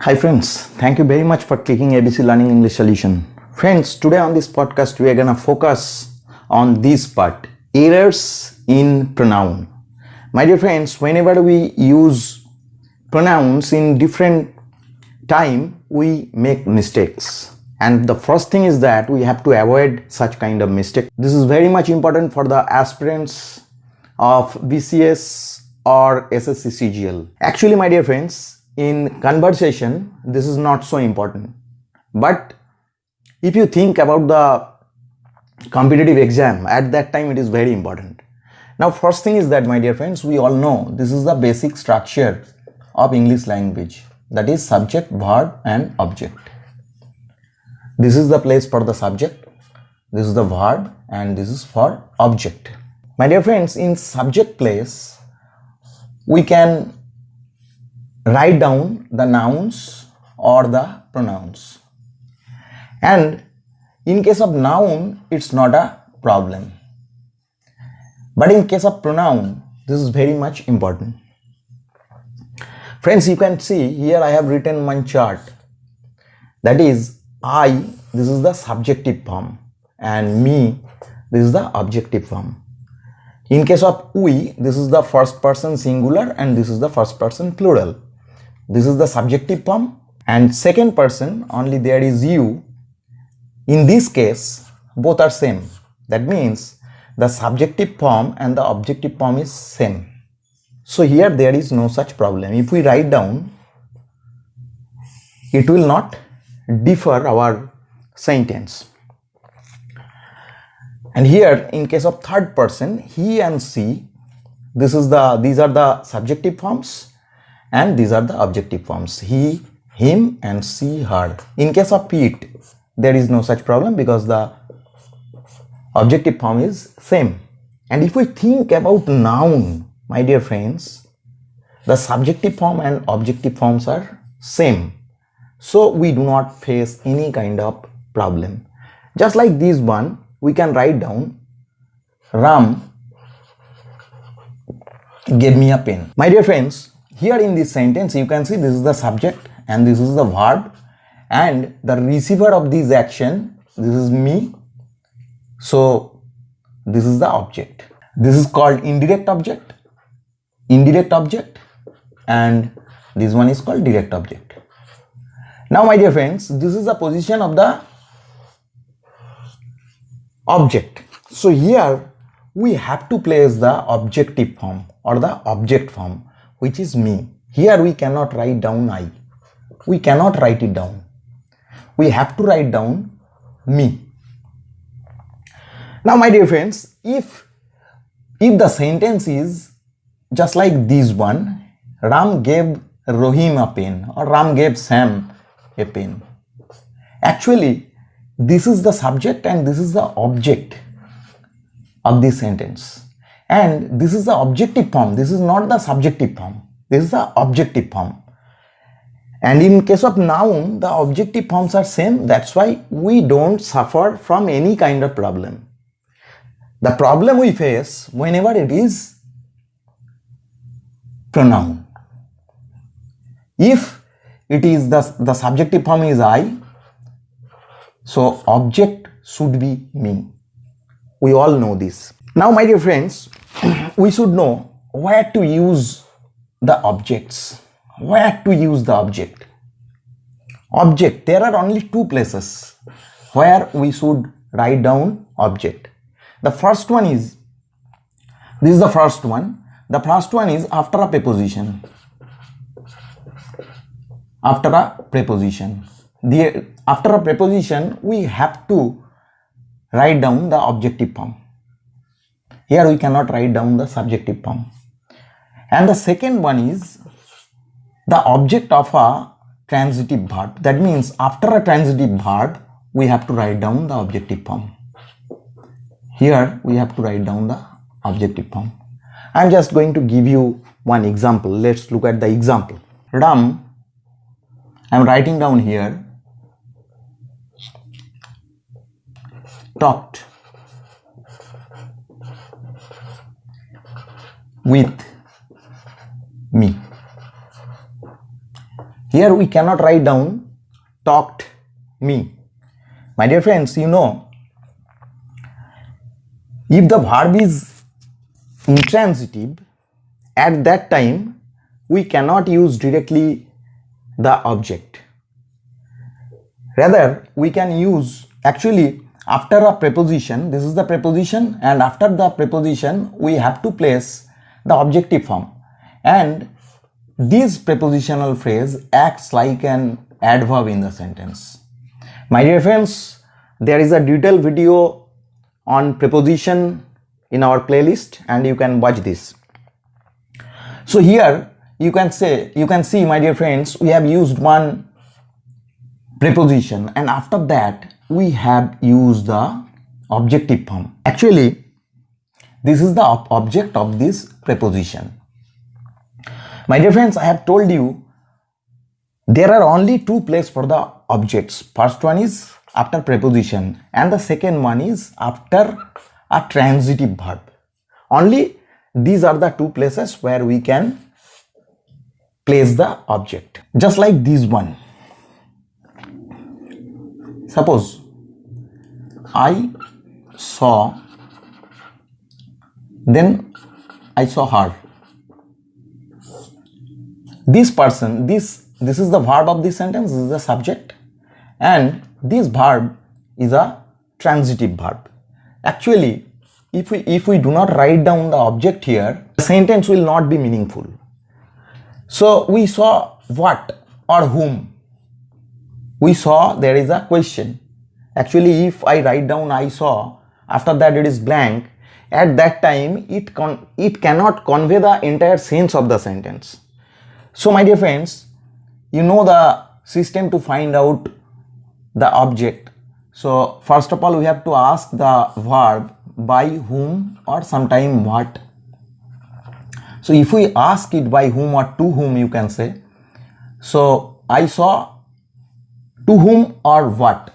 Hi friends, thank you very much for clicking ABC Learning English Solution. Friends, today on this podcast we are gonna focus on this part, errors in pronoun. My dear friends, whenever we use pronouns in different time, we make mistakes. And the first thing is that we have to avoid such kind of mistake. This is very much important for the aspirants of BCS or SSC CGL. Actually, my dear friends, in conversation, this is not so important. But if you think about the competitive exam, at that time it is very important. Now, first thing is that, my dear friends, we all know this is the basic structure of English language. That is subject, verb and object. This is the place for the subject, this is the verb and this is for object. My dear friends, in subject place, we can write down the nouns or the pronouns, and in case of noun it's not a problem, but in case of pronoun this is very much important. Friends, you can see here I have written one chart, that is I, this is the subjective form, and me, this is the objective form. In case of we, this is the first person singular and this is the first person plural. This is the subjective form, and second person only there is you. In this case, both are same. That means the subjective form and the objective form is same. So here there is no such problem. If we write down, it will not differ our sentence. And here in case of third person, he and she, these are the subjective forms and these are the objective forms, he, him and she, her. In case of it, there is no such problem because the objective form is same. And if we think about noun, my dear friends, the subjective form and objective forms are same. So we do not face any kind of problem. Just like this one, we can write down Ram gave me a pen. My dear friends, here in this sentence you can see this is the subject and this is the verb, and the receiver of this action, this is me. So this is the object. This is called indirect object, and this one is called direct object. Now my dear friends, this is the position of the object. So here we have to place the objective form or the object form, which is me. Here we cannot write down I. We cannot write it down. We have to write down me. Now my dear friends, if the sentence is just like this one, Ram gave Rohim a pen or Ram gave Sam a pen. Actually, this is the subject and this is the object of this sentence. And this is the objective form. This is not the subjective form. This is the objective form. And in case of noun, the objective forms are same. That's why we don't suffer from any kind of problem. The problem we face whenever it is pronoun. If it is the subjective form is I, so object should be me. We all know this. Now my dear friends, we should know where to use the objects. Where to use the object? Object, there are only two places where we should write down object. The first one is, this is the first one. The first one is after a preposition. After a preposition. After a preposition, we have to write down the objective form. Here we cannot write down the subjective form. And the second one is the object of a transitive verb. That means after a transitive verb, we have to write down the objective form. Here we have to write down the objective form. I am just going to give you one example. Let's look at the example. Ram, I am writing down here, talked with me. Here we cannot write down talked me. My dear friends, you know, if the verb is intransitive, at that time we cannot use directly the object. Rather, we can use actually after a preposition, this is the preposition, and after the preposition we have to place the objective form, and this prepositional phrase acts like an adverb in the sentence. My dear friends, there is a detailed video on preposition in our playlist and you can watch this. So here you can see, my dear friends, we have used one preposition and after that we have used the objective form. Actually, this is the object of this preposition. My dear friends, I have told you there are only two places for the objects. First one is after preposition and the second one is after a transitive verb. Only these are the two places where we can place the object. Just like this one. Suppose I saw, then I saw her. This person, this is the verb of this sentence, this is the subject, and this verb is a transitive verb. Actually, if we do not write down the object here, the sentence will not be meaningful. So we saw what or whom. We saw, there is a question. Actually, if I write down I saw, after that it is blank, at that time it cannot convey the entire sense of the sentence. So my dear friends, you know the system to find out the object. So first of all we have to ask the verb by whom or sometime what. So if we ask it by whom or to whom, you can say, so I saw to whom or what,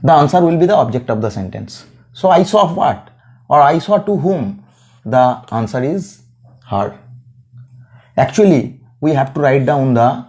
the answer will be the object of the sentence. So I saw what or I saw to whom, the answer is her. Actually, we have to write down the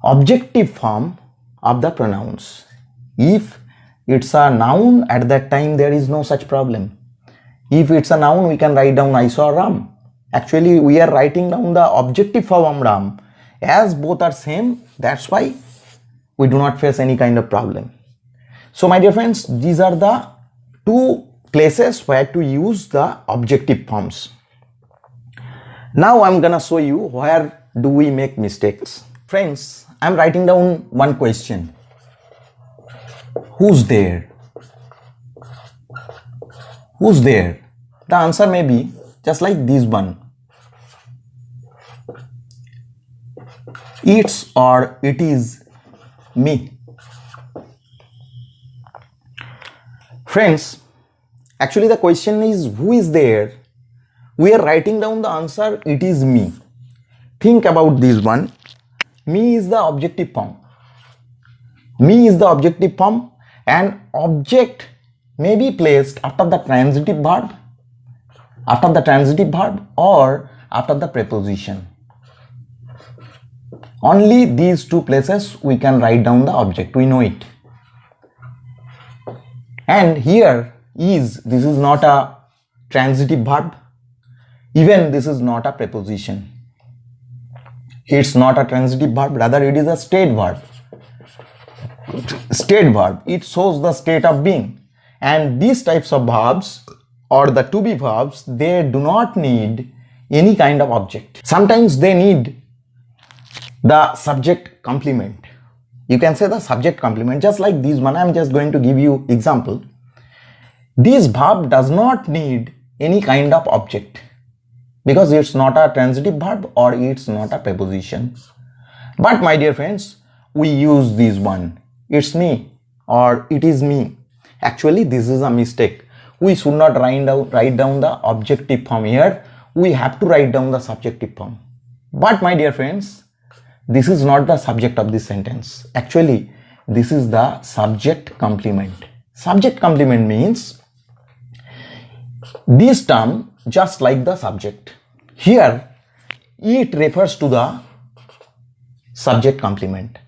objective form of the pronouns. If it's a noun, at that time there is no such problem. If it's a noun, we can write down I saw Ram. Actually, we are writing down the objective form Ram. As both are same, that's why we do not face any kind of problem. So my dear friends, these are the two places where to use the objective forms. Now I'm gonna show you where do we make mistakes. Friends, I'm writing down one question. Who's there? Who's there? The answer may be just like this one. It's or it is me. Friends, actually the question is who is there? We are writing down the answer, it is me. Think about this one. Me is the objective form. Me is the objective form and object may be placed after the transitive verb, or after the preposition. Only these two places we can write down the object, we know it. And here is, this is not a transitive verb, even this is not a preposition. It's not a transitive verb, rather it is a state verb. State verb, it shows the state of being. And these types of verbs or the to be verbs, they do not need any kind of object. Sometimes they need the subject complement. You can say the subject complement, just like this one. I'm just going to give you example. This verb does not need any kind of object because it's not a transitive verb or it's not a preposition. But my dear friends, we use this one. It's me or it is me. Actually, this is a mistake. We should not write down the objective form here. We have to write down the subjective form. But my dear friends, this is not the subject of this sentence. Actually, this is the subject complement. Subject complement means this term just like the subject. Here, it refers to the subject complement.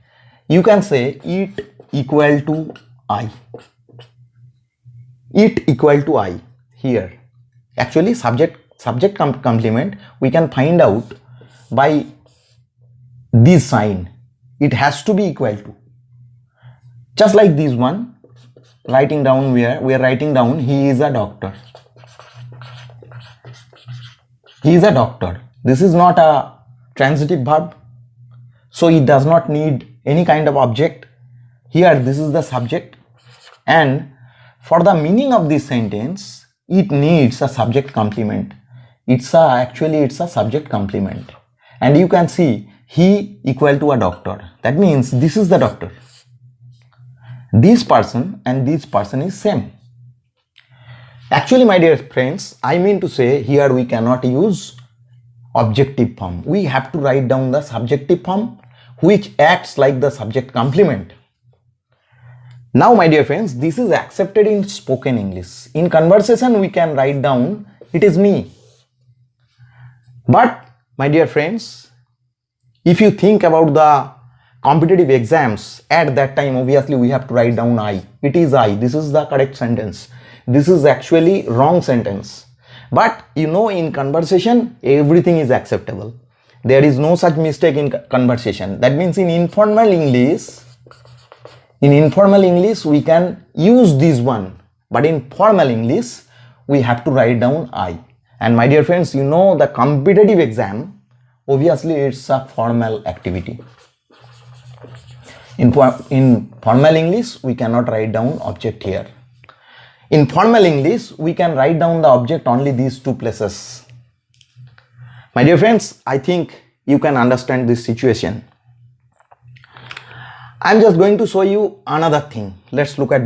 You can say it equal to I. It equal to I here. Actually subject complement we can find out by this sign. It has to be equal to. Just like this one, writing down where we are writing down he is a doctor. He is a doctor. This is not a transitive verb, so it does not need any kind of object. Here this is the subject, and for the meaning of this sentence it needs a subject complement. Actually it's a subject complement, and you can see he equal to a doctor. That means this is the doctor. This person and this person is same. Actually, my dear friends, I mean to say here we cannot use objective form. We have to write down the subjective form which acts like the subject complement. Now my dear friends, this is accepted in spoken English. In conversation we can write down it is me. But my dear friends, if you think about the competitive exams, at that time obviously we have to write down I. It is I. This is the correct sentence. This is actually wrong sentence. But you know, in conversation everything is acceptable. There is no such mistake in conversation. That means in informal English we can use this one, but in formal English we have to write down I. And my dear friends, you know, the competitive exam obviously it's a formal activity. In formal English we cannot write down object here. In formal English we can write down the object only these two places. My dear friends, I think you can understand this situation. I'm just going to show you another thing. Let's look at